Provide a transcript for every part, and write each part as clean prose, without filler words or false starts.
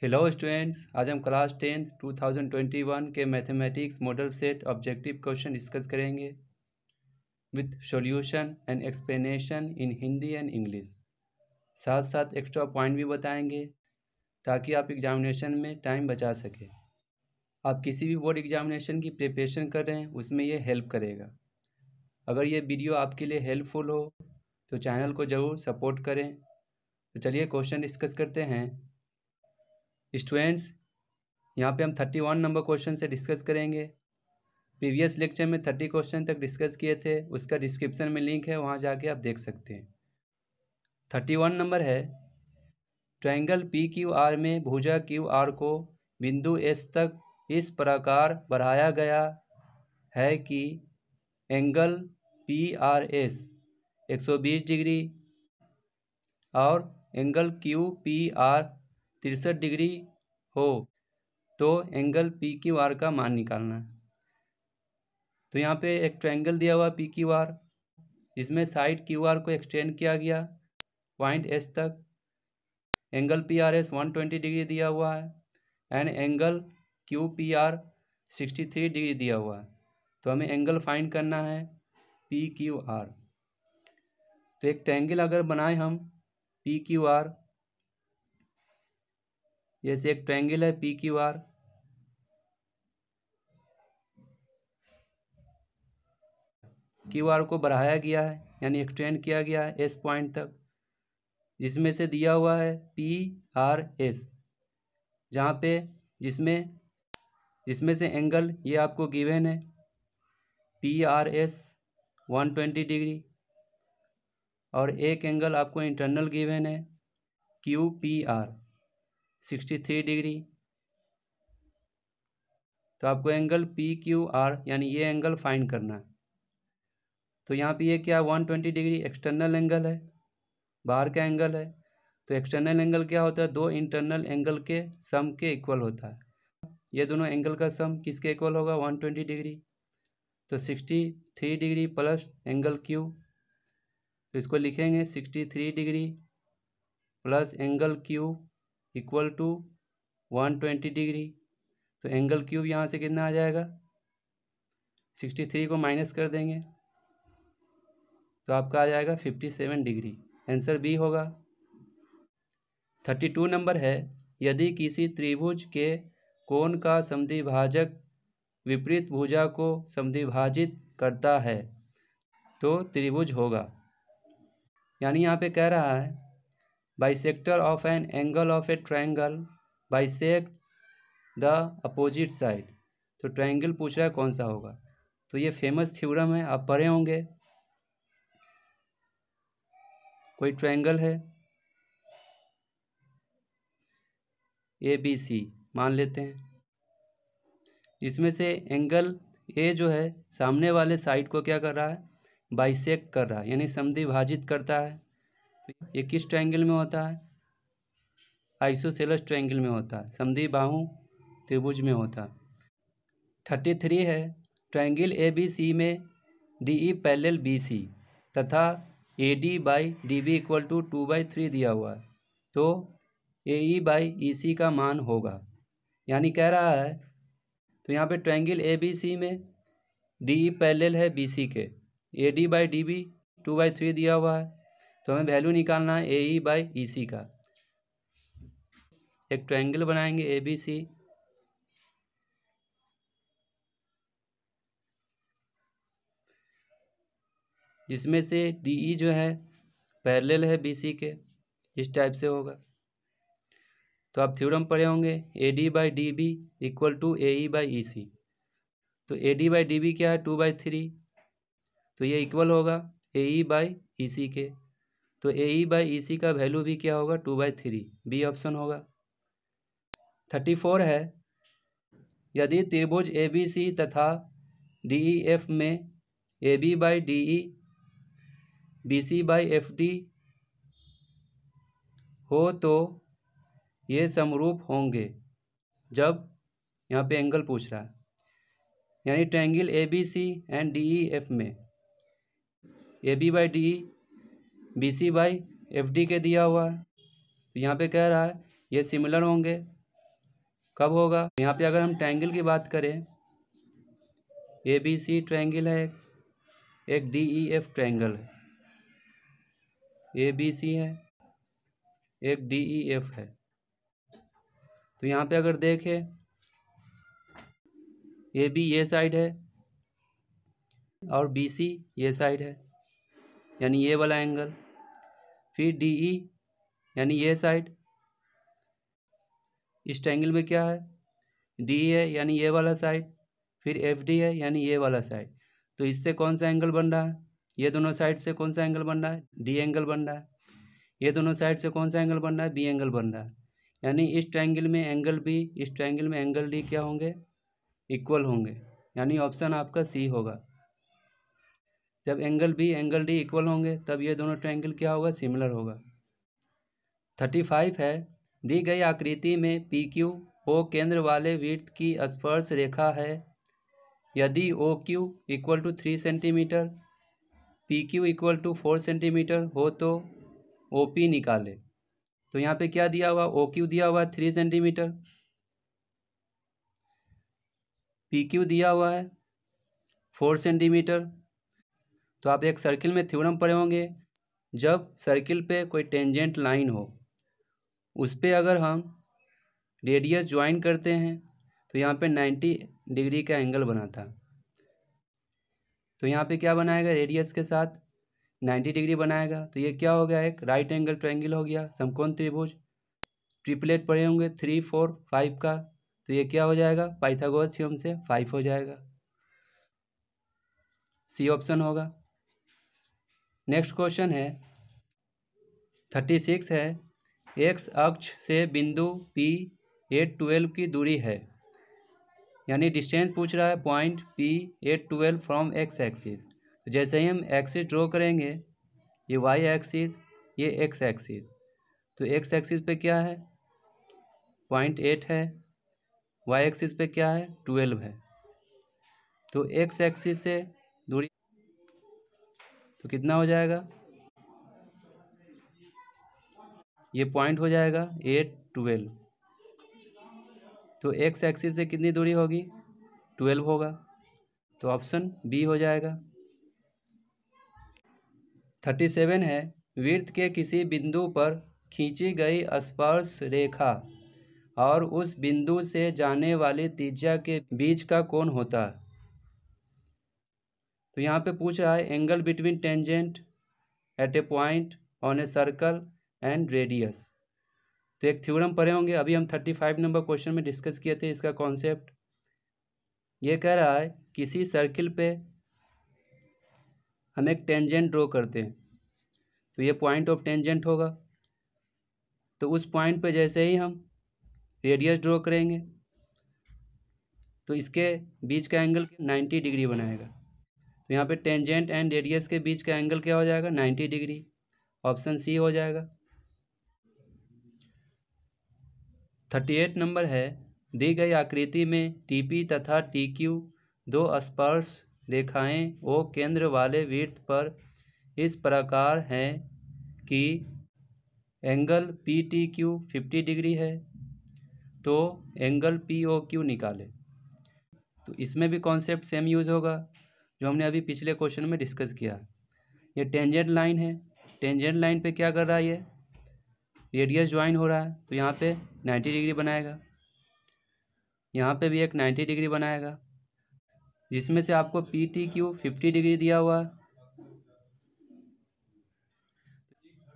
Hello students, आज हम class 10th 2021 के mathematics model set objective question discuss करेंगे with solution and explanation in Hindi and English. साथ साथ एक्स्ट्रा पॉइंट भी बताएंगे ताकि आप एग्जामिनेशन में टाइम बचा सकें। आप किसी भी बोर्ड एग्जामिनेशन की प्रिपरेशन कर रहे हैं उसमें ये हेल्प करेगा। अगर ये वीडियो आपके लिए हेल्पफुल हो तो चैनल को ज़रूर सपोर्ट करें। तो चलिए क्वेश्चन डिस्कस करते हैं। स्टूडेंट्स, यहाँ पे हम 31 नंबर क्वेश्चन से डिस्कस करेंगे। प्रीवियस लेक्चर में 30 क्वेश्चन तक डिस्कस किए थे, उसका डिस्क्रिप्शन में लिंक है, वहाँ जाके आप देख सकते हैं। 31 नंबर है, ट्रायंगल पी क्यू आर में भुजा क्यू आर को बिंदु एस तक इस प्रकार बढ़ाया गया है कि angle P R S 120 degree और angle Q P R 63 degree हो तो एंगल पी क्यू आर का मान निकालना है। तो यहाँ पे एक ट्रायंगल दिया हुआ पी क्यू आर, जिसमें साइड क्यू आर को एक्सटेंड किया गया पॉइंट एस तक। Angle P R S 120 degree दिया हुआ है and angle Q P R 63 degree दिया हुआ है। तो हमें एंगल फाइंड करना है पी क्यू आर। तो एक ट्रायंगल अगर बनाए हम पी क्यू आर, जैसे एक ट्रायंगल है P Q R, Q R को बढ़ाया गया है यानी एक्सटेंड किया गया है एस पॉइंट तक, जिसमें से दिया हुआ है पी आर एस, जहाँ पे जिसमें से एंगल ये आपको गिवन है पी आर एस 120 डिग्री और एक एंगल आपको इंटरनल गिवन है क्यू पी आर 63 डिग्री। तो आपको एंगल पी क्यू आर यानी ये एंगल फाइंड करना है। तो यहाँ पे ये क्या 120 डिग्री एक्सटर्नल एंगल है, बाहर का एंगल है। तो एक्सटर्नल एंगल क्या होता है, दो इंटरनल एंगल के सम के इक्वल होता है। ये दोनों एंगल का सम किसके इक्वल होगा, 120 डिग्री। तो 63 डिग्री प्लस एंगल क्यू, तो इसको लिखेंगे 63 degree plus angle Q equal to 120 degree. तो एंगल क्यूब यहाँ से कितना आ जाएगा, 63 को माइनस कर देंगे तो आपका आ जाएगा 57 डिग्री। आंसर बी होगा। 32 नंबर है, यदि किसी त्रिभुज के कोण का समद्विभाजक विपरीत भुजा को समद्विभाजित करता है तो त्रिभुज होगा। यानी यहाँ पे कह रहा है bisector of an angle of A triangle bisect the opposite side. तो ट्रायंगल पूछ रहा है कौन सा होगा। तो ये फेमस थ्योरम है, आप पढ़े होंगे। कोई ट्रायंगल है ए बी सी मान लेते हैं, इसमें से एंगल ए जो है सामने वाले साइड को क्या कर रहा है, बाइसेक्ट कर रहा है यानी समद्विभाजित करता है। तो ये किस ट्रायंगल में होता है, आइसोसेलेस ट्रायंगल में होता है, समद्विबाहु त्रिभुज में होता है। 33 है, ट्रायंगल ए बी सी में D E parallel B C तथा A D by D B equal to 2/3 दिया हुआ है। तो ए ई बाई ई सी का मान होगा। यानी कह रहा है, तो यहाँ पे ट्रायंगल ए बी सी में डी ई पैरेलल है बी सी के, A D by D B 2/3 दिया हुआ है। तो हमें वैल्यू निकालना है ए ई बाई ई सी का। एक ट्रायंगल बनाएंगे ए बी सी, जिसमें से डी ई जो है पैरेलल है बी सी के, इस टाइप से होगा। तो आप थ्योरम पढ़े होंगे A D by D B equal to A E by E C. तो A D by D B क्या है, 2/3, तो ये इक्वल होगा ए ई बाई ई सी के। तो ए ई बाई ई सी का वैल्यू भी क्या होगा, 2/3, बी ऑप्शन होगा। 34 है, यदि त्रिभुज ए बी सी तथा डी ई एफ में A B by D E B C by F D हो तो ये समरूप होंगे जब, यहाँ पे एंगल पूछ रहा है, यानी triangle A B C and D E F में A B by D E B C by F D के दिया हुआ है। तो यहाँ पे कह रहा है ये सिमिलर होंगे कब होगा? यहाँ पे अगर हम ट्रायंगल की बात करें, ABC ट्रायंगल है, एक DEF ट्रायंगल है, ABC है, एक DEF है। तो यहाँ पे अगर देखें, AB ये साइड है और BC ये साइड है, यानी ये वाला एंगल। फिर DE यानी ये साइड, इस ट्रायंगल में क्या है? DE है यानी ये वाला साइड, फिर FD है यानी ये वाला साइड। तो इससे कौन सा एंगल बन रहा है? ये दोनों साइड से कौन सा एंगल बन रहा है? D एंगल बन रहा है। ये दोनों साइड से कौन सा एंगल बन रहा है? B एंगल बन रहा है। यानी इस ट्रायंगल में एंगल B, इस ट्रायंगल में एंगल D क्या होंगे? इक्वल होंगे। यानी ऑप्शन आपका C होगा। जब angle B angle D equal होंगे तब ये दोनों ट्रायंगल क्या होगा? सिमिलर होगा। 35 है, दी गई आकृति में PQ O केंद्र वाले वृत्त की स्पर्श रेखा है। यदि OQ equal to 3 centimetre, PQ equal to 4 centimetre हो तो OP निकाले। तो यहाँ पे क्या दिया हुआ? OQ दिया हुआ है 3 सेंटीमीटर, PQ दिया हुआ है 4 सेंटीमीटर। तो आप एक सर्किल में थ्योरम पढ़े होंगे, जब सर्किल पे कोई टेंजेंट लाइन हो, उस पर अगर हम रेडियस ज्वाइन करते हैं तो यहाँ पे 90 डिग्री का एंगल बना था। तो यहाँ पे क्या बनाएगा? रेडियस के साथ 90 डिग्री बनाएगा। तो ये क्या हो गया? एक राइट एंगल ट्रायंगल हो गया, समकोण त्रिभुज। ट्रिपलेट पढ़े होंगे 3, 4, 5 का। तो ये क्या हो जाएगा? पाइथागोरस थ्योरम से 5 हो जाएगा। C ऑप्शन होगा। नेक्स्ट क्वेश्चन है 36 है, एक्स अक्ष से बिंदु P 812 की दूरी है, यानी डिस्टेंस पूछ रहा है point P 812 from x axis. तो जैसे ही हम एक्सिस ड्रॉ करेंगे, ये वाई एक्सिस, ये एक्स एक्सिस, तो एक्स एक्सिस पे क्या है? 0.8 है, वाई एक्सिस पे क्या है? 12 है। तो एक्स एक्सिस से दूरी तो कितना हो जाएगा? ये पॉइंट हो जाएगा 8, 12। तो एक्स एक्सिस से कितनी दूरी होगी? 12 होगा। तो ऑप्शन बी हो जाएगा। 37 है, वृत्त के किसी बिंदु पर खींची गई स्पर्श रेखा और उस बिंदु से जाने वाली त्रिज्या के बीच का कोण होता है। तो यहाँ पे पूछ रहा है angle between tangent at A point on a circle and radius. तो एक थ्योरम पढ़े होंगे, अभी हम 35 नंबर क्वेश्चन में डिस्कस किए थे इसका कॉन्सेप्ट। ये कह रहा है किसी सर्किल पे हम एक टेंजेंट ड्रॉ करते हैं, तो ये पॉइंट ऑफ टेंजेंट होगा। तो उस पॉइंट पे जैसे ही हम रेडियस ड्रॉ करेंगे तो इसके बीच का एंगल 90 डिग्री बनाएगा। तो यहाँ पे टेंजेंट एंड रेडियस के बीच का एंगल क्या हो जाएगा? 90 डिग्री। ऑप्शन सी हो जाएगा। 38 नंबर है, दी गई आकृति में TP तथा TQ दो स्पर्श रेखाएं O केंद्र वाले वृत्त पर इस प्रकार हैं कि एंगल PTQ 50 डिग्री है, तो एंगल POQ निकाले। तो इसमें भी कॉन्सेप्ट सेम यूज होगा जो हमने अभी पिछले क्वेश्चन में डिस्कस किया। ये टेंजेंट लाइन है, टेंजेंट लाइन पे क्या कर रहा है? ये रेडियस ज्वाइन हो रहा है, तो यहाँ पे 90 डिग्री बनाएगा, यहाँ पे भी एक 90 डिग्री बनाएगा, जिसमें से आपको PTQ 50 डिग्री दिया हुआ है।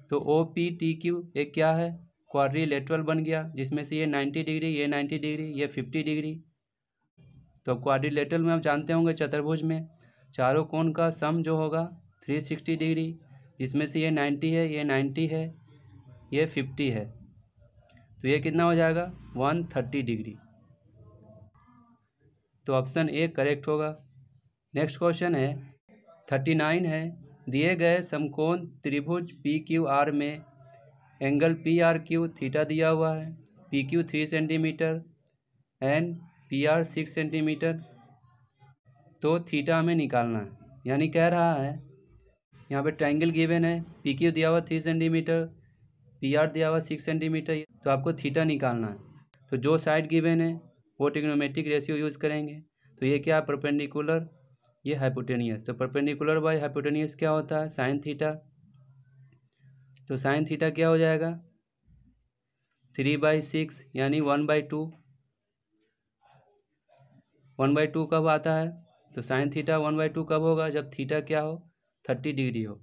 तो OPTQ एक क्या है? क्वाड्रिलेटरल बन गया, जिसमें से ये 90 डिग्री, ये 90 डिग्री, ये 50 डिग्री। तो क्वाड्रिलेटरल में आप जानते होंगे चतुर्भुज में चारों कोण का सम जो होगा 360 डिग्री, जिसमें से ये 90 है, ये 90 है, ये 50 है। तो ये कितना हो जाएगा? 130 डिग्री। तो ऑप्शन ए करेक्ट होगा। नेक्स्ट क्वेश्चन है 39 है, दिए गए समकोण त्रिभुज PQR में एंगल PRQ थीटा दिया हुआ है, PQ 3 centimetre and PR 6 centimetre. तो थीटा हमें निकालना है, यानी कह रहा है यहाँ पे ट्रायंगल गिवन है, PQ दिया हुआ 3 सेंटीमीटर, PR दिया हुआ 6 सेंटीमीटर, तो आपको थीटा निकालना है। तो जो साइड गिवन है वो ट्रिग्नोमेट्रिक रेशियो यूज़ करेंगे। तो ये क्या, परपेंडिकुलर, ये हाइपोटेनियस। तो परपेंडिकुलर बाय हाइपोटेनियस क्या होता है, साइन थीटा। तो साइन थीटा क्या हो जाएगा, 3/6 यानी 1/2। 1/2 कब आता है, तो साइन थीटा 1/2 कब होगा, जब थीटा क्या हो, 30 डिग्री हो।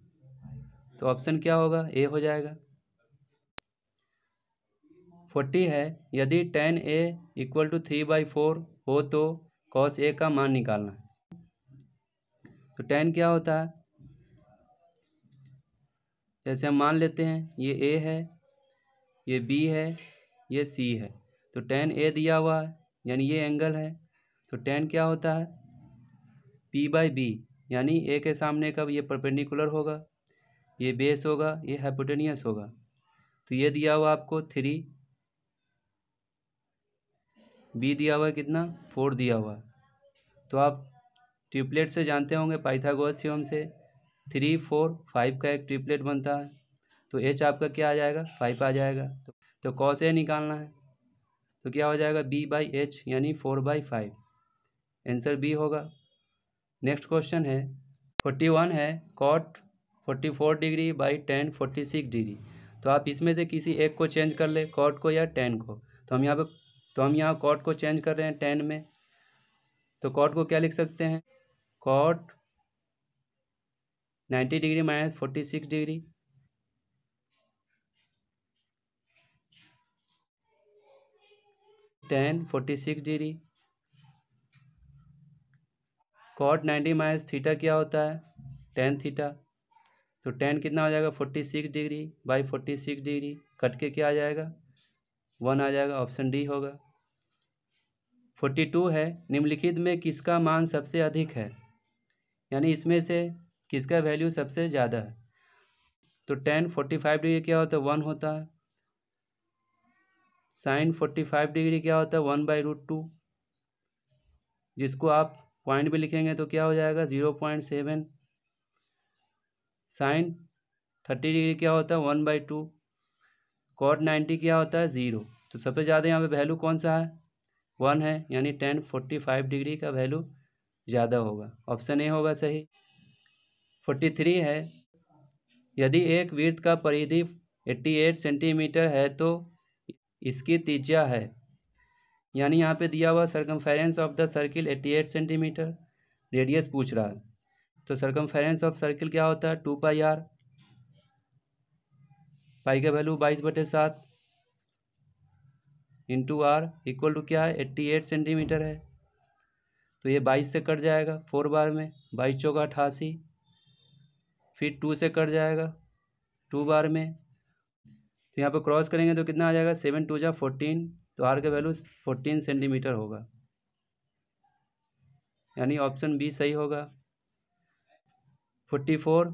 तो ऑप्शन क्या होगा, ए हो जाएगा। 40 है, यदि tan A = 3/4 हो तो cos A का मान निकालना है। तो tan क्या होता है, जैसे हम मान लेते हैं ये A है, ये B है, ये C है। तो tan A दिया हुआ है यानी ये एंगल है। तो tan क्या होता है, P/B, यानी A के सामने का ये परपेंडिकुलर होगा, ये बेस होगा, ये हाइपोटेनियस होगा। तो ये दिया हुआ आपको 3, B दिया हुआ है कितना, 4 दिया हुआ है। तो आप ट्रिपलेट से जानते होंगे, पाइथागोरस थ्योरम से 3, 4, 5 का एक ट्रिपलेट बनता है। तो H आपका क्या आ जाएगा, 5 आ जाएगा। तो cos A निकालना है, तो क्या हो जाएगा, B/H यानी 4/5। आंसर B होगा। नेक्स्ट क्वेश्चन है 41 है, cot 44 degree by tan 46 degree. तो आप इसमें से किसी एक को चेंज कर ले, cot को या tan को। तो हम यहाँ cot को चेंज कर रहे हैं tan में। तो cot को क्या लिख सकते हैं, cot 90 degree minus 46 degree, tan 46 degree. cot 90 minus theta क्या होता है, tan थीटा। तो tan कितना हो जाएगा, 46 डिग्री बाई 46 डिग्री, कट के क्या आ जाएगा, 1 आ जाएगा। ऑप्शन डी होगा। 42 है, निम्नलिखित में किसका मान सबसे अधिक है, यानी इसमें से किसका वैल्यू सबसे ज़्यादा है। तो tan 45 डिग्री क्या होता है, 1 होता है। sin 45 डिग्री क्या होता है, 1/√2, जिसको आप पॉइंट में लिखेंगे तो क्या हो जाएगा, 0.7। sin 30 डिग्री क्या होता है, 1/2। cot 90 क्या होता है, 0। तो सबसे ज़्यादा यहाँ पे वैल्यू कौन सा है, 1 है, यानी tan 45 डिग्री का वैल्यू ज़्यादा होगा। ऑप्शन ए होगा सही। 43 है, यदि एक वृत्त का परिधि 88 सेंटीमीटर है तो इसकी त्रिज्या है, यानी यहाँ पे दिया हुआ circumference of the circle 88 centimetre, radius पूछ रहा है। तो सर्कमफेरेंस ऑफ सर्किल क्या होता है, 2πr, पाई का value 22/7 into R equal to क्या है, 88 सेंटीमीटर है। तो ये 22 से कट जाएगा 4 बार में, 22 चौका 88, फिर 2 से कट जाएगा 2 बार में। तो यहाँ पर क्रॉस करेंगे तो कितना आ जाएगा, 7 2 जा 14। तो आर का वैल्यू 14 सेंटीमीटर होगा, यानी ऑप्शन बी सही होगा। 44,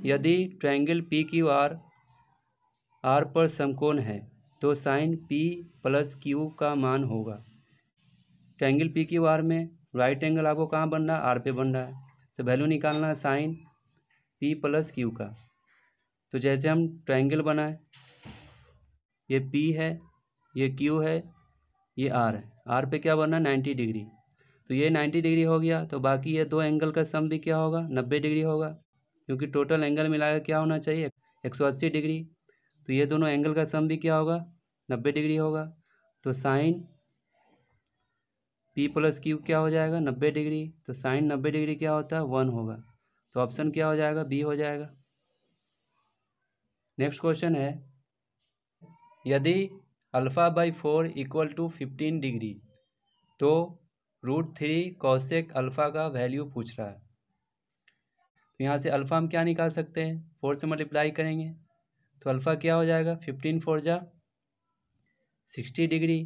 यदि ट्रायंगल पी क्यू आर पर समकोण है तो साइन P + Q का मान होगा। ट्रायंगल पी क्यू आर में राइट एंगल आपको कहाँ बन रहा है, आर पे बन रहा है। तो वैल्यू निकालना है साइन P + Q का। तो जैसे हम ट्रायंगल बनाए, ये P है, ये Q है, ये R है। R पे क्या बना, 90 डिग्री। तो ये 90 डिग्री हो गया, तो बाकी ये दो एंगल का सम भी क्या होगा, 90 डिग्री होगा, क्योंकि टोटल एंगल मिलाकर क्या होना चाहिए, 180 डिग्री। तो ये दोनों एंगल का सम भी क्या होगा, 90 डिग्री होगा। तो साइन P + Q क्या हो जाएगा, 90 डिग्री। तो साइन 90 डिग्री क्या होता है, 1 होगा। तो ऑप्शन क्या हो जाएगा, बी हो जाएगा। नेक्स्ट क्वेश्चन है, यदि α/4 = 15 डिग्री तो √3 cosec अल्फ़ा का वैल्यू पूछ रहा है। तो यहाँ से अल्फ़ा हम क्या निकाल सकते हैं, 4 से मल्टीप्लाई करेंगे तो अल्फ़ा क्या हो जाएगा, 15 4 जा 60 डिग्री।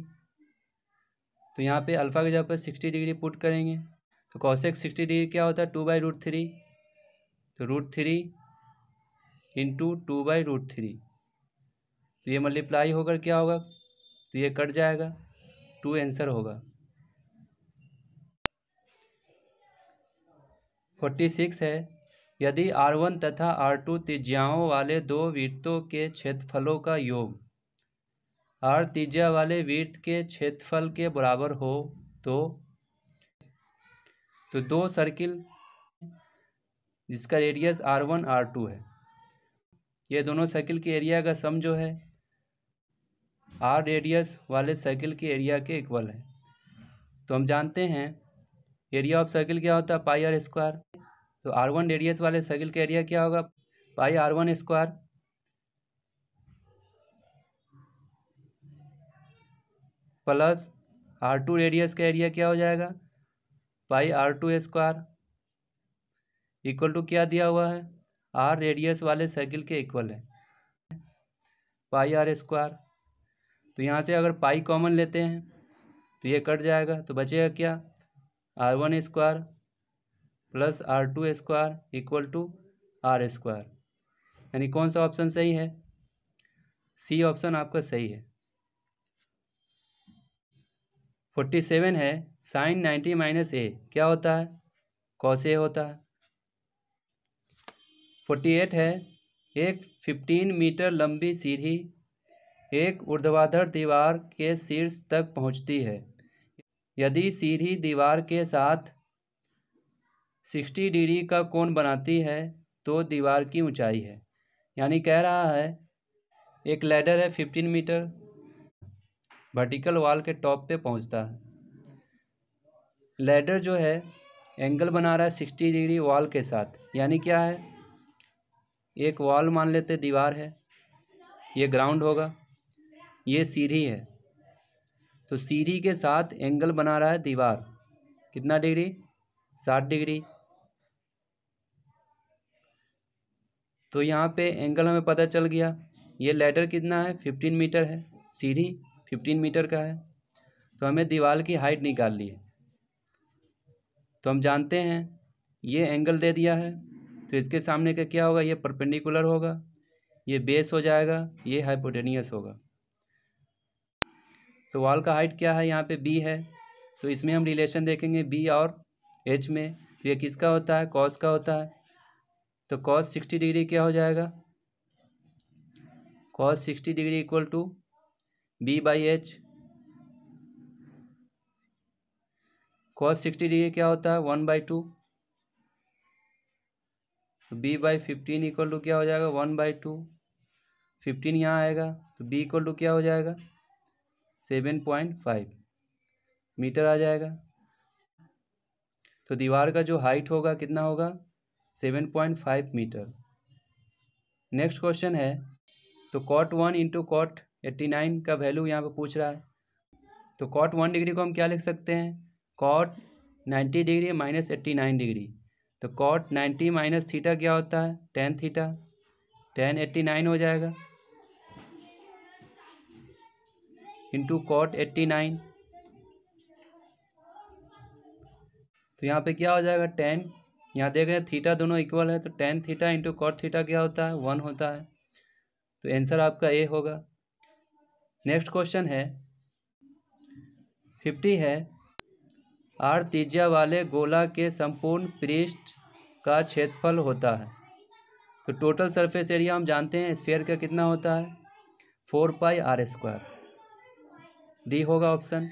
तो यहाँ पे अल्फ़ा की जगह पर 60 डिग्री पुट करेंगे तो cosec 60 डिग्री क्या होता है, 2/√3। तो √3 × 2/√3। तो ये मल्टीप्लाई होकर क्या होगा, तो ये कट जाएगा, 2 आंसर होगा। 46 है, यदि R1 तथा R2 त्रिज्याओं वाले दो वृत्तों के क्षेत्रफलों का योग r त्रिज्या वाले वृत्त के क्षेत्रफल के बराबर हो तो दो सर्किल जिसका रेडियस r1 r2 है, ये दोनों सर्किल के एरिया का सम जो है r रेडियस वाले सर्किल के एरिया के इक्वल है। तो हम जानते हैं एरिया ऑफ सर्किल क्या होता है, पाई आर स्क्वायर। तो r1 रेडियस वाले सर्किल का एरिया क्या होगा, पाई r1 square plus r2 radius का एरिया क्या हो जाएगा, पाई r2 स्क्वायर इक्वल टू क्या दिया हुआ है, r रेडियस वाले सर्किल के इक्वल है, पाई आर स्क्वायर। तो यहाँ से अगर पाई कॉमन लेते हैं तो ये कट जाएगा, तो बचेगा क्या, r1 square plus r2 square equal to r square. यानी कौन सा ऑप्शन सही है, सी ऑप्शन आपका सही है। 47 है साइन 90 माइनस ए क्या होता है, कॉस ए होता है। 48 है एक 15 मीटर लंबी सीढ़ी एक ऊर्ध्वाधर दीवार के शीर्ष तक पहुंचती है। यदि सीढ़ी दीवार के साथ 60 डिग्री का कोण बनाती है तो दीवार की ऊंचाई है। यानी कह रहा है एक लैडर है 15 मीटर, वर्टिकल वॉल के टॉप पे पहुंचता है। लैडर जो है एंगल बना रहा है 60 डिग्री वॉल के साथ। यानी क्या है, एक वॉल मान लेते दीवार है, ये ग्राउंड होगा, ये सीढ़ी है, तो सीढ़ी के साथ एंगल बना रहा है दीवार, कितना डिग्री, 60 डिग्री। तो यहाँ पे एंगल हमें पता चल गया। ये लैडर कितना है, 15 मीटर है, सीढ़ी 15 मीटर का है, तो हमें दीवार की हाइट निकालनी है। तो हम जानते हैं ये एंगल दे दिया है, तो इसके सामने का क्या होगा, ये परपेंडिकुलर होगा, ये बेस हो जाएगा, ये हाइपोटेनियस होगा। तो वॉल का हाइट क्या है, यहाँ पे बी है, तो इसमें हम रिलेशन देखेंगे बी और एच में। तो ये किसका होता है, कॉस का होता है। तो कॉस 60 डिग्री क्या हो जाएगा, cos 60 degree equal to B by H. Cos 60 degree क्या होता है, 1/2। तो बी बाई 15 इक्वल टू क्या हो जाएगा, 1/2। 15 यहाँ आएगा तो बी इक्वल टू क्या हो जाएगा, 7.5 मीटर आ जाएगा। तो दीवार का जो हाइट होगा कितना होगा, 7.5 मीटर। नेक्स्ट क्वेश्चन है, तो cot 1 इंटू cot 89 का वैल्यू यहाँ पे पूछ रहा है। तो cot 1 डिग्री को हम क्या लिख सकते हैं, cot 90 डिग्री माइनस 89 डिग्री। तो cot 90 माइनस थीटा क्या होता है, tan थीटा, tan 89 हो जाएगा इंटू cot 89। तो यहाँ पे क्या हो जाएगा, tan, यहाँ देख रहे हैं थीटा दोनों इक्वल है, तो tan theta into cot theta क्या होता है, 1 होता है। तो आंसर आपका ए होगा। नेक्स्ट क्वेश्चन है 50 है आर त्रिज्या वाले गोला के संपूर्ण पृष्ठ का क्षेत्रफल होता है। तो टोटल सरफेस एरिया हम जानते हैं स्फीयर का कितना होता है, 4 पाई आर स्क्वायर, डी होगा ऑप्शन।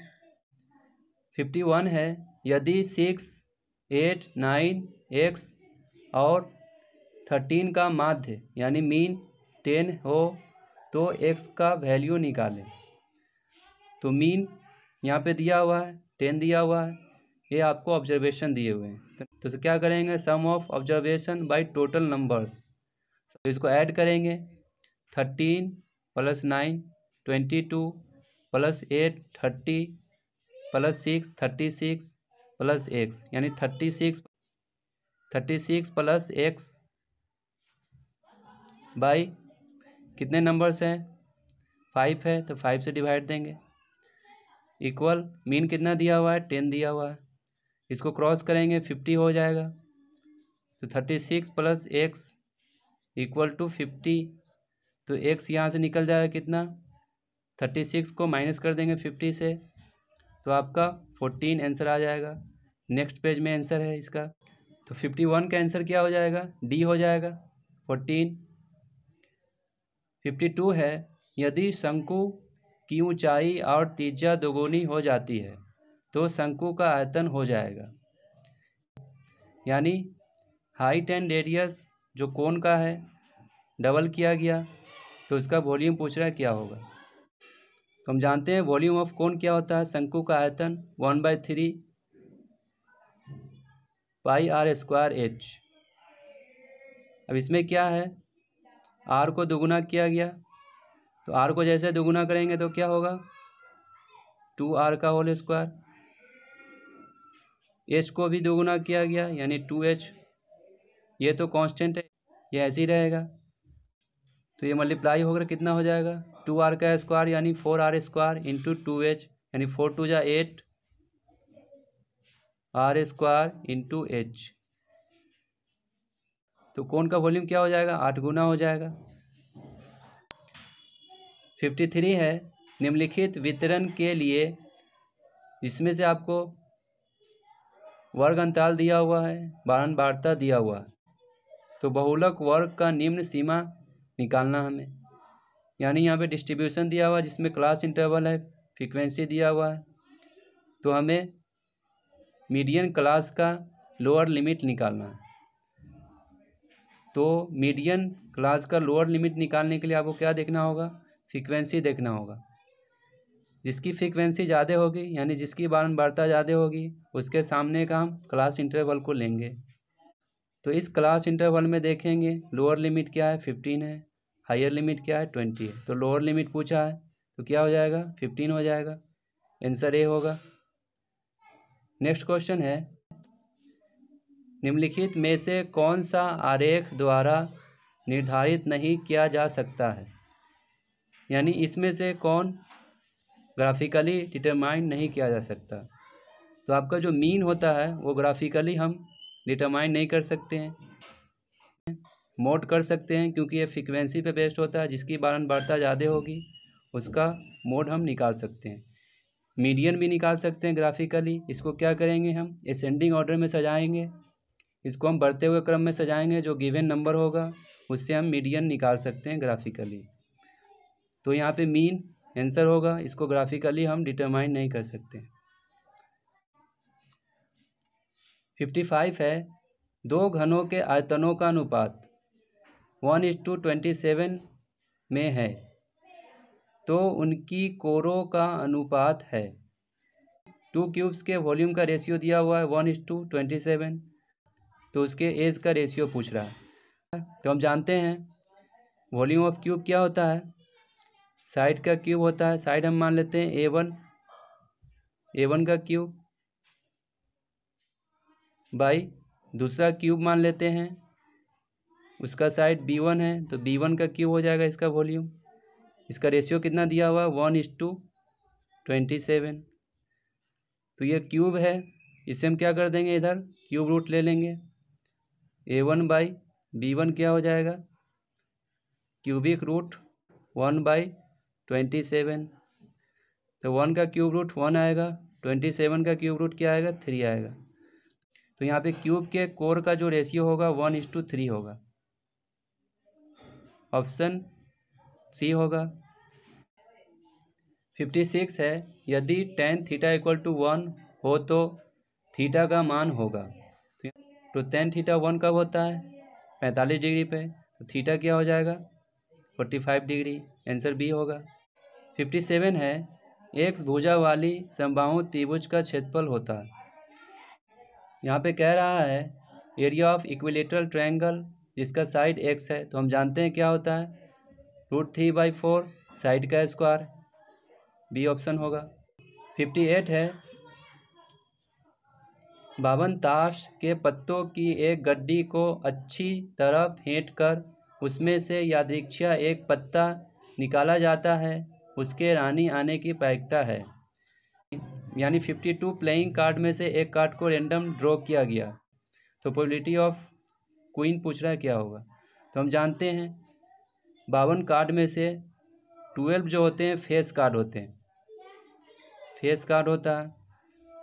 51 है यदि 6, 8, 9, x और 13 का माध्य यानी मीन 10 हो तो x का वैल्यू निकालें। तो मीन यहाँ पे दिया हुआ है, 10 दिया हुआ है, ये आपको ऑब्जर्वेशन दिए हुए हैं। तो क्या करेंगे, sum of observation by total numbers. तो इसको ऐड करेंगे, 13 plus 9 22 plus 8 30 plus 6 36 plus x यानी 36 प्लस x बाई कितने नंबर्स हैं, 5 है, तो 5 से डिवाइड देंगे, इक्वल मीन कितना दिया हुआ है, 10 दिया हुआ है, इसको क्रॉस करेंगे 50 हो जाएगा। तो 36 प्लस x इक्वल टू 50। तो x यहाँ से निकल जाएगा कितना, 36 को माइनस कर देंगे 50 से, तो आपका 14 आंसर आ जाएगा। नेक्स्ट पेज में आंसर है इसका। तो 51 का आंसर क्या हो जाएगा, डी हो जाएगा 14। 52 है यदि शंकु की ऊंचाई और त्रिज्या दोगुनी हो जाती है तो शंकु का आयतन हो जाएगा। यानी हाइट एंड रेडियस जो कोन का है डबल किया गया तो उसका वॉल्यूम पूछ रहा है क्या होगा। तो हम जानते हैं वॉल्यूम ऑफ कोन क्या होता है, शंकु का आयतन 1/3 πr²h। अब इसमें क्या है, r को दोगुना किया गया तो r को जैसे दोगुना करेंगे तो क्या होगा 2r²। h को भी दोगुना किया गया यानी 2h। ये तो कांस्टेंट है, ये ऐसे ही रहेगा तो ये मल्टीप्लाई होकर कितना हो जाएगा 2r² यानी 4r² इंटू 2h यानी 4 2 जा 8 r² इंटू h। तो कोन का वॉल्यूम क्या हो जाएगा 8 गुना हो जाएगा। 53 है निम्नलिखित वितरण के लिए जिसमें से आपको वर्ग अंतराल दिया हुआ है, बारंबारता दिया हुआ है, तो बहुलक वर्ग का निम्न सीमा निकालना हमें। यानी यहाँ पे डिस्ट्रीब्यूशन दिया हुआ है जिसमें क्लास इंटरवल है, फ्रीक्वेंसी दिया हुआ है, तो हमें मीडियन क्लास का लोअर लिमिट निकालना है। तो मीडियन क्लास का लोअर लिमिट निकालने के लिए आपको क्या देखना होगा, फ्रीक्वेंसी देखना होगा। जिसकी फ्रीक्वेंसी ज़्यादा होगी यानी जिसकी बारंबारता ज़्यादा होगी उसके सामने का हम क्लास इंटरवल को लेंगे। तो इस क्लास इंटरवल में देखेंगे लोअर लिमिट क्या है 15 है, हायर लिमिट क्या है 20 है। तो लोअर लिमिट पूछा है तो क्या हो जाएगा 15 हो जाएगा, आंसर ए होगा। नेक्स्ट क्वेश्चन है निम्नलिखित में से कौन सा आरेख द्वारा निर्धारित नहीं किया जा सकता है, यानी इसमें से कौन ग्राफिकली डिटरमाइन नहीं किया जा सकता। तो आपका जो मीन होता है वो ग्राफिकली हम डिटरमाइन नहीं कर सकते हैं, मोड कर सकते हैं क्योंकि ये फ्रीक्वेंसी पे बेस्ड होता है, जिसकी बारंबारता ज़्यादा होगी उसका मोड हम निकाल सकते हैं। मीडियन भी निकाल सकते हैं ग्राफिकली। इसको क्या करेंगे हम असेंडिंग ऑर्डर में सजाएंगे, इसको हम बढ़ते हुए क्रम में सजाएंगे, जो गिवन नंबर होगा उससे हम मीडियन निकाल सकते हैं ग्राफिकली। तो यहाँ पे मीन आंसर होगा, इसको ग्राफिकली हम डिटरमाइन नहीं कर सकते। 55 है दो घनों के आयतनों का अनुपात 1:27 में है तो उनकी कोरों का अनुपात है। 2 क्यूब्स के वॉल्यूम का रेशियो दिया हुआ है 1:27, तो उसके एज का रेशियो पूछ रहा है। तो हम जानते हैं वॉल्यूम ऑफ क्यूब क्या होता है, साइड का क्यूब होता है। साइड हम मान लेते हैं A1 का क्यूब बाई दूसरा क्यूब मान लेते हैं, उसका साइड B1 है तो B1 का क्यूब हो जाएगा इसका वॉल्यूम। इसका रेशियो कितना दिया हुआ है 1:27। तो ये क्यूब है, इसे हम क्या कर देंगे इधर क्यूब रूट ले लेंगे। A1/B1 क्या हो जाएगा क्यूबिक रूट 1/27। तो 1 का क्यूब रूट 1 आएगा, 27 का क्यूब रूट क्या आएगा 3 आएगा। तो यहाँ पे क्यूब के कोर का जो रेशियो होगा 1:3 होगा, ऑप्शन सी होगा। 56 है यदि tan थीटा = 1 हो तो थीटा का मान होगा। तो tan थीटा 1 कब होता है 45 डिग्री पे, तो थीटा क्या हो जाएगा 45 डिग्री, आंसर बी होगा। 57 है एक भुजा वाली समबाहु त्रिभुज का क्षेत्रफल होता है। यहाँ पे कह रहा है एरिया ऑफ इक्विलेटरल ट्रायंगल जिसका साइड x है, तो हम जानते हैं क्या होता है √3/4 साइड का स्क्वायर, बी ऑप्शन होगा। 58 है 52 ताश के पत्तों की एक गड्डी को अच्छी तरह फेंट कर उसमें से यादृच्छिक एक पत्ता निकाला जाता है, उसके रानी आने की प्रायिकता है। यानी 52 प्लेइंग कार्ड में से एक कार्ड को रैंडम ड्रॉ किया गया, तो प्रोबेबिलिटी ऑफ क्वीन पूछ रहा है क्या होगा। तो हम जानते हैं 52 कार्ड में से 12 जो होते हैं फेस कार्ड होते हैं, फेस कार्ड होता है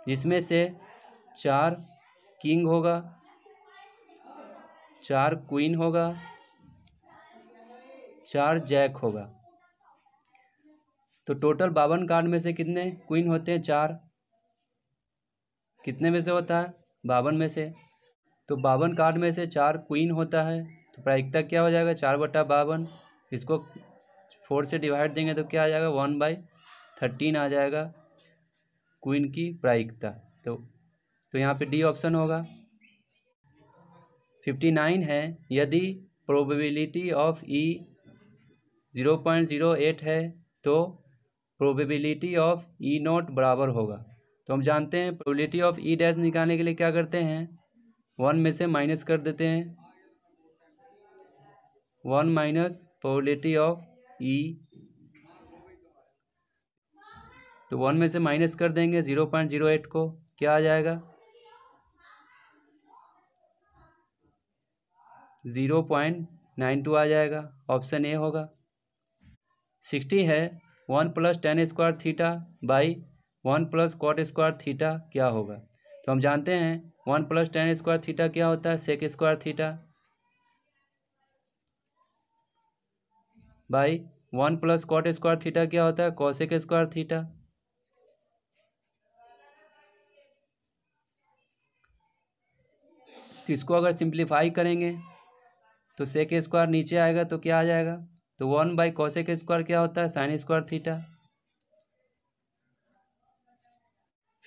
जिसमें से 4 किंग होगा, 4 क्वीन होगा, 4 जैक होगा। तो टोटल 52 कार्ड में से कितने क्वीन होते हैं? 4। कितने में से होता है? 52 में से। तो 52 कार्ड में से 4 क्वीन होता है, तो प्रायिकता क्या हो जाएगा? 4/52। इसको 4 से डिवाइड देंगे तो क्या आ जाएगा? 1/13 आ जाएगा क्वीन की प्रायिकता। तो यहाँ पे डी ऑप्शन होगा। 59 है, यदि प्रोबेबिलिटी ऑफ ई 0.08 है तो प्रोबेबिलिटी ऑफ ई नॉट बराबर होगा। तो हम जानते हैं प्रोबेबिलिटी ऑफ ई डैश निकालने के लिए क्या करते हैं? 1 में से माइनस कर देते हैं। 1 माइनस प्रोबेबिलिटी ऑफ ई, तो 1 में से माइनस कर देंगे 0.08 को, क्या आ जाएगा? 0.92 आ जाएगा। ऑप्शन ए होगा। 60 है, 1 + tan square theta by 1 + cot square theta क्या होगा? तो हम जानते हैं 1 + tan स्क्वायर थीटा क्या होता है? Sec square theta by 1 + cot square theta क्या होता है? Cosec square theta. तो इसको अगर सिंप्लीफाई करेंगे तो सेक स्क्वायर नीचे आएगा तो क्या आ जाएगा? तो 1/कोसेक स्क्वायर क्या होता है? Sine square theta.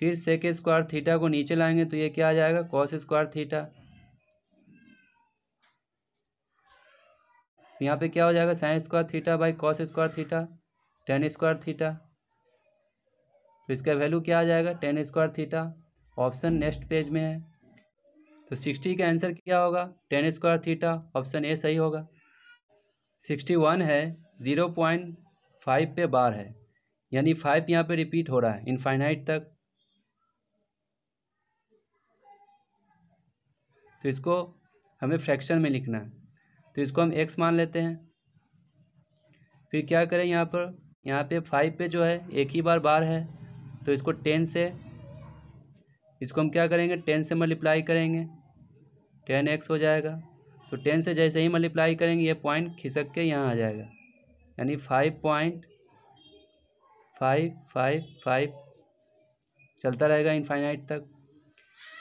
फिर सेक स्क्वायर थीटा को नीचे लाएंगे तो ये क्या आ जाएगा? Cos square theta. तो यहाँ पे क्या हो जाएगा? Sine square theta by cos square theta tan square theta. तो इसका वैल्यू क्या आ जाएगा? tan square theta. Option next page में है। तो 60 का आंसर क्या होगा? tan square theta. Option A सही होगा। 61 है, 0.5 पे बार है, यानी 5 यहाँ पे रिपीट हो रहा है इनफाइनाइट तक। तो इसको हमें फ्रैक्शन में लिखना है, तो इसको हम x मान लेते हैं। फिर क्या करें? यहाँ पे 5 पे जो है एक ही बार है, तो इसको 10 से, इसको हम क्या करेंगे? 10 से मल्टीप्लाई करेंगे, 10x हो जाएगा। तो 10 से जैसे ही मल्टीप्लाई करेंगे ये पॉइंट खिसक के यहाँ आ जाएगा, यानी 5.555 चलता रहेगा इनफाइनाइट तक।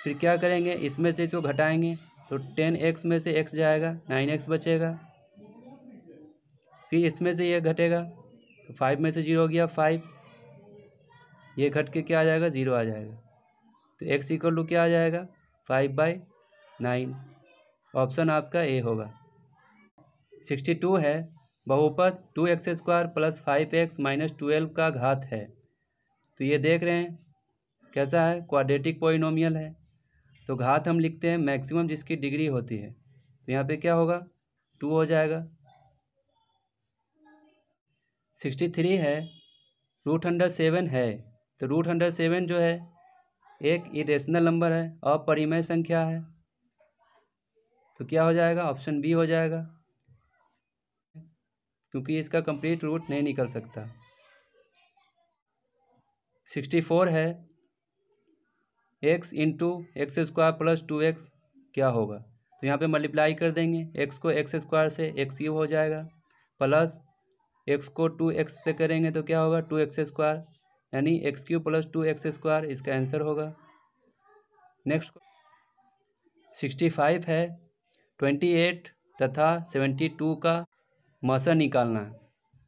फिर क्या करेंगे? इसमें से इसको घटाएंगे तो 10x में से x जाएगा, 9x बचेगा। फिर इसमें से ये घटेगा तो 5 में से 0 हो गया 5, ये घट के क्या आ जाएगा? 0 आ जाएगा। तो x = क्या आ जाएगा? 5/9। ऑप्शन आपका ए होगा। 62 है, बहुपद 2x² + 5x - 12 का घात है। तो ये देख रहे हैं कैसा है? क्वाड्रेटिक पॉलिनोमियल है। तो घात हम लिखते हैं मैक्सिमम जिसकी डिग्री होती है, तो यहाँ पे क्या होगा? 2 हो जाएगा। 63 है, √107 है, तो √107 जो है एक इरेशनल नंबर है, अपरिमेय संख्या है, तो क्या हो जाएगा? ऑप्शन बी हो जाएगा, क्योंकि इसका कंप्लीट रूट नहीं निकल सकता। 64 है, x × x² + 2x क्या होगा? तो यहाँ पे मल्टीप्लाई कर देंगे, x को x² से x³ हो जाएगा, प्लस x को 2x से करेंगे तो क्या होगा? 2x², यानी x³ + 2x², इसका आंसर होगा। नेक्स्ट 65 है, 28 तथा 72 का मसा निकालना है,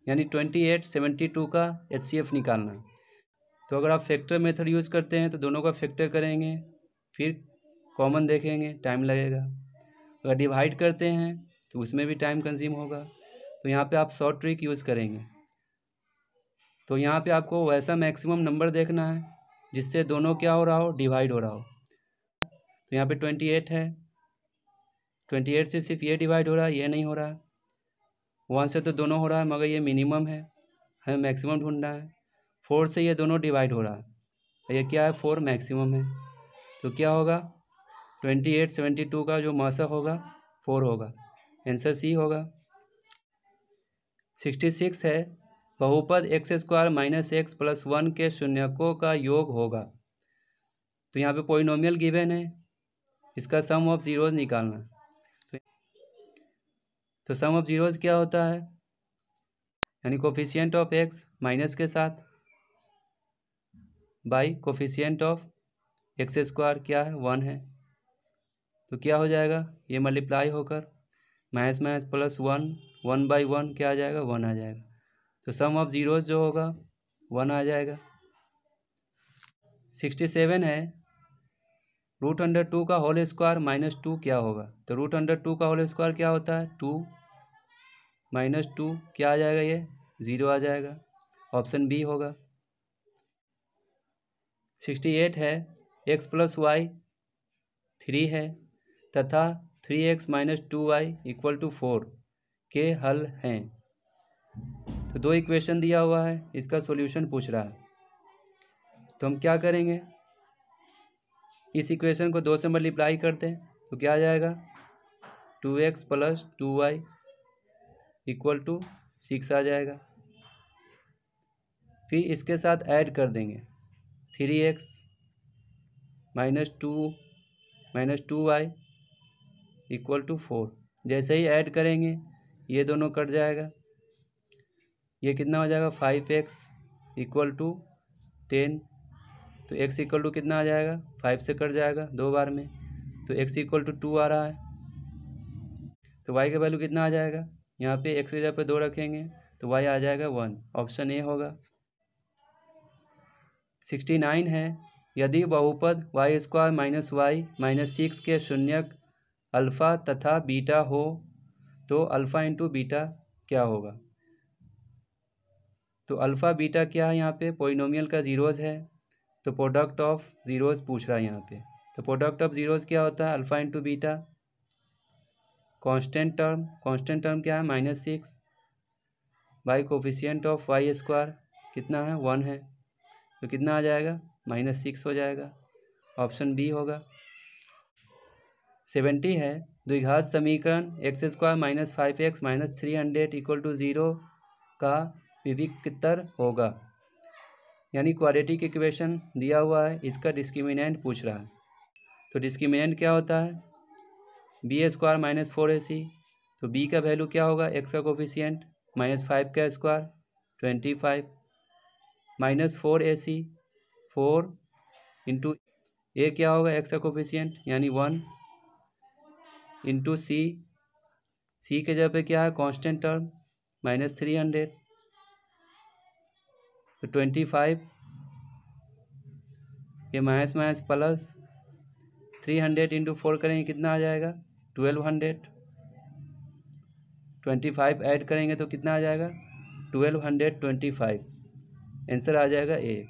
यानी 28 72 का HCF निकालना है। तो अगर आप फैक्टर मेथड यूज़ करते हैं तो दोनों का फैक्टर करेंगे, फिर कॉमन देखेंगे, टाइम लगेगा। अगर डिवाइड करते हैं तो उसमें भी टाइम कंज्यूम होगा, तो यहाँ पे आप शॉर्ट ट्रिक यूज़ करेंगे। तो यहाँ पे आपको वैसा मैक्सिमम नंबर देखना है जिससे दोनों क्या हो रहा हो? डिवाइड हो रहा हो। तो यहाँ पे 28 है, 28 से सिर्फ ये डिवाइड हो रहा है, ये नहीं हो रहा है। 1 से तो दोनों हो रहा है मगर ये मिनिमम है, हमें मैक्सिमम ढूंढना है। 4 से ये दोनों डिवाइड हो रहा है, ये क्या है? 4 मैक्सिमम है, तो क्या होगा? 28 72 का जो मासा होगा 4 होगा, आंसर सी होगा। 66 है, बहुपद x² - x + 1 के शून्यकों का योग होगा। तो यहाँ पे पॉलिनोमियल गिवन है, इसका सम ऑफ जीरोज निकालना। तो सम ऑफ जीरोज क्या होता है? यानी कोफिशिएंट ऑफ एक्स माइनस के साथ by coefficient of x square क्या है 1 है, तो क्या हो जाएगा ये मल्टीप्लाई होकर माइनस माइनस प्लस 1, 1/1 क्या आ जाएगा 1 आ जाएगा। तो सम ऑफ जीरोज जो होगा 1 आ जाएगा। 67 है √2 का होल स्क्वायर माइनस 2 क्या होगा, तो √2 का होल स्क्वायर क्या होता है 2 माइनस 2 क्या आ जाएगा ये 0 आ जाएगा, ऑप्शन बी होगा। 68 है x + y 3 है तथा 3x - 2y = 4 के हल हैं। तो दो इक्वेशन दिया हुआ है, इसका सॉल्यूशन पूछ रहा है। तो हम क्या करेंगे, इस इक्वेशन को 2 से मल्टीप्लाई करते हैं तो क्या आ जाएगा 2x + 2y = 6 आ जाएगा। फिर इसके साथ ऐड कर देंगे 3x - 2y = 4। जैसे ही ऐड करेंगे ये दोनों कट जाएगा, ये कितना हो जाएगा 5x = 10। तो x = कितना आ जाएगा 5 से कट जाएगा 2 बार में, तो x = 2 आ रहा है। तो y का वैल्यू कितना आ जाएगा, यहाँ पे x की जगह पे 2 रखेंगे तो y आ जाएगा 1, ऑप्शन ए होगा। 69 है यदि बहुपद y² - y - 6 के शून्यक अल्फ़ा तथा बीटा हो तो अल्फ़ा × बीटा क्या होगा। तो अल्फ़ा बीटा क्या है, यहाँ पे पॉलिनोमियल का जीरोज है तो प्रोडक्ट ऑफ जीरोज पूछ रहा है यहाँ पे। तो प्रोडक्ट ऑफ जीरोज क्या होता है अल्फ़ा × बीटा, कांस्टेंट टर्म क्या है -6 बाई कोफिशिएंट ऑफ y² कितना है 1 है, तो कितना आ जाएगा -6 हो जाएगा, ऑप्शन बी होगा। 70 है द्विघात समीकरण x² - 5x - 300 = 0 का विविक्तर होगा। यानी क्वाड्रेटिक इक्वेशन दिया हुआ है, इसका डिस्क्रिमिनेंट पूछ रहा है। तो डिस्क्रिमिनेंट क्या होता है b² - 4ac, तो b का वैल्यू क्या होगा x का कोफिशिएंट -5 का स्क्वायर 25 -4ac 4 × a क्या होगा x का कोफिशिएंट यानी 1 × c के जगह पे क्या है कांस्टेंट टर्म -300, तो 25 ये माइनस माइनस प्लस 300 × 4 करेंगे कितना आ जाएगा 1200, 25 ऐड करेंगे तो कितना आ जाएगा 1225, आंसर आ जाएगा ए।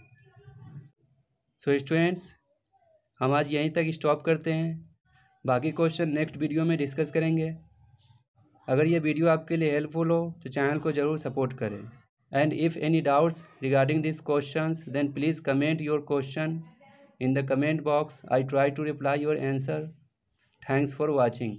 सो स्टूडेंट्स हम आज यहीं तक स्टॉप करते हैं, बाकी क्वेश्चन नेक्स्ट वीडियो में डिस्कस करेंगे। अगर ये वीडियो आपके लिए हेल्पफुल हो तो चैनल को ज़रूर सपोर्ट करें। And if any doubts regarding this questions then please comment your question in the comment box. I try to reply your answer. Thanks for watching.